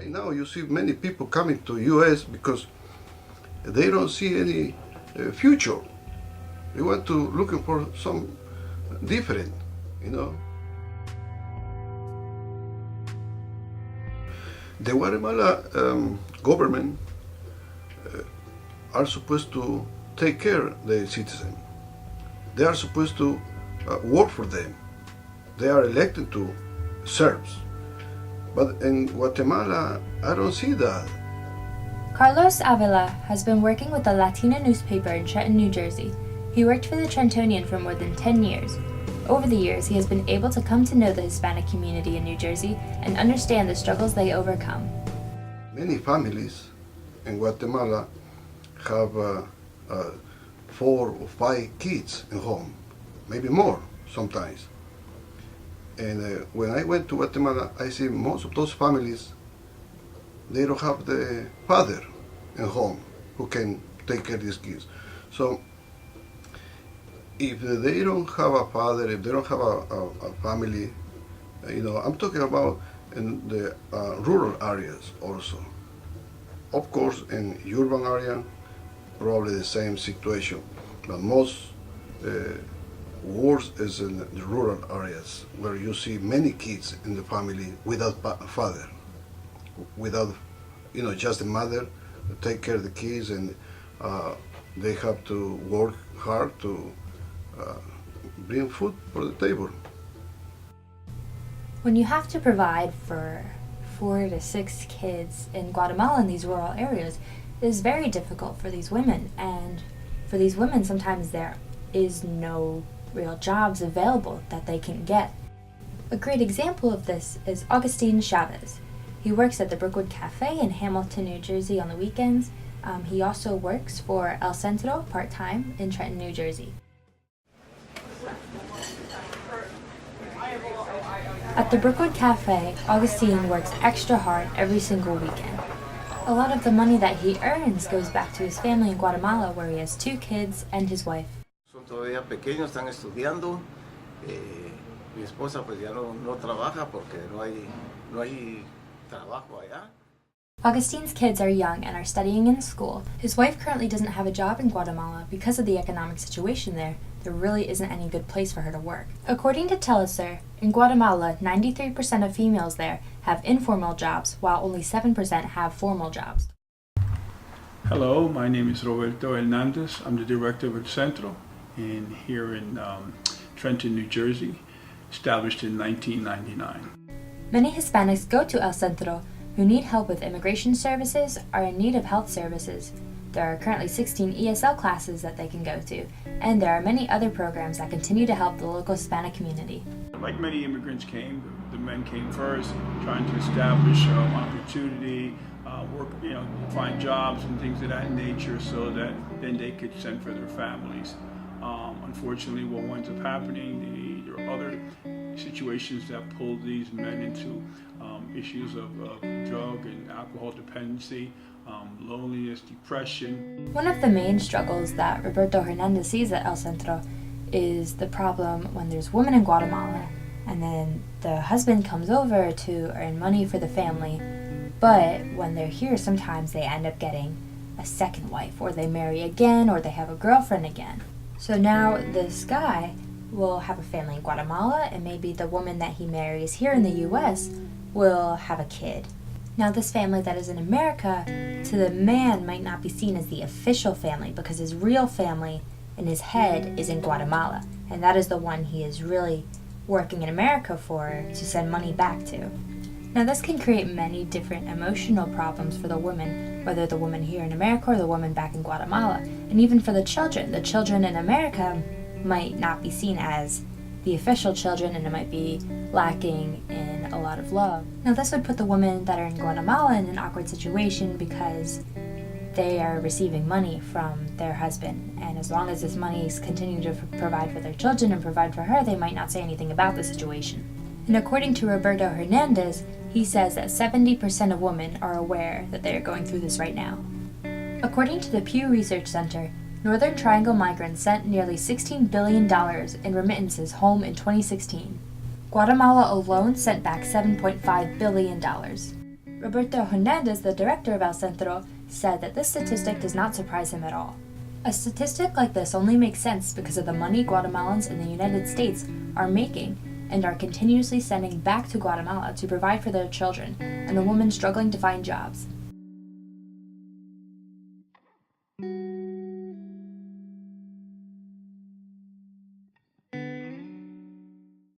Right now you see many people coming to US because they don't see any future. They want to looking for some different, you know. The Guatemala government are supposed to take care of the citizens. They are supposed to work for them. They are elected to serve. But in Guatemala, I don't see that. Carlos Avila has been working with a Latino newspaper in Trenton, New Jersey. He worked for the Trentonian for more than 10 years. Over the years, he has been able to come to know the Hispanic community in New Jersey and understand the struggles they overcome. Many families in Guatemala have 4 or 5 kids at home, maybe more sometimes. And when I went to Guatemala, I see most of those families, they don't have the father at home who can take care of these kids. So if they don't have a father, if they don't have a family, you know, I'm talking about in the rural areas also. Of course, in urban area, probably the same situation, but most worse is in the rural areas where you see many kids in the family without father, without, you know, just the mother take care of the kids, and they have to work hard to bring food for the table. When you have to provide for 4 to 6 kids in Guatemala in these rural areas, it is very difficult for these women, and for these women sometimes there is no real jobs available that they can get. A great example of this is Augustine Chavez. He works at the Brookwood Cafe in Hamilton, New Jersey on the weekends. He also works for El Centro part-time in Trenton, New Jersey. At the Brookwood Cafe, Augustine works extra hard every single weekend. A lot of the money that he earns goes back to his family in Guatemala, where he has 2 kids and his wife. Son todavía pequeños, están estudiando. Mi esposa pues ya no trabaja porque no hay trabajo allá. Augustine's kids are young and are studying in school. His wife currently doesn't have a job in Guatemala because of the economic situation there. There really isn't any good place for her to work. According to Telesur, in Guatemala, 93% of females there have informal jobs, while only 7% have formal jobs. Hello, my name is Roberto Hernandez. I'm the director of El Centro here in Trenton, New Jersey, established in 1999. Many Hispanics go to El Centro who need help with immigration services, are in need of health services. There are currently 16 ESL classes that they can go to, and there are many other programs that continue to help the local Hispanic community. Like many immigrants came, the men came first, trying to establish opportunity, work, find jobs and things of that nature, so that then they could send for their families. Unfortunately, what winds up happening, there are other situations that pull these men into issues of drug and alcohol dependency, loneliness, depression. One of the main struggles that Roberto Hernandez sees at El Centro is the problem when there's women in Guatemala and then the husband comes over to earn money for the family, but when they're here sometimes they end up getting a second wife, or they marry again, or they have a girlfriend again. So now this guy will have a family in Guatemala, and maybe the woman that he marries here in the US will have a kid. Now this family that is in America, to the man, might not be seen as the official family, because his real family in his head is in Guatemala, and that is the one he is really working in America for to send money back to. Now this can create many different emotional problems for the woman, whether the woman here in America or the woman back in Guatemala, and even for the children. The children in America might not be seen as the official children, and it might be lacking in a lot of love. Now this would put the women that are in Guatemala in an awkward situation, because they are receiving money from their husband, and as long as this money is continuing to provide for their children and provide for her, they might not say anything about the situation. And according to Roberto Hernandez, he says that 70% of women are aware that they are going through this right now. According to the Pew Research Center, Northern Triangle migrants sent nearly $16 billion in remittances home in 2016. Guatemala alone sent back $7.5 billion. Roberto Hernandez, the director of El Centro, said that this statistic does not surprise him at all. A statistic like this only makes sense because of the money Guatemalans in the United States are making and are continuously sending back to Guatemala to provide for their children, and the women struggling to find jobs.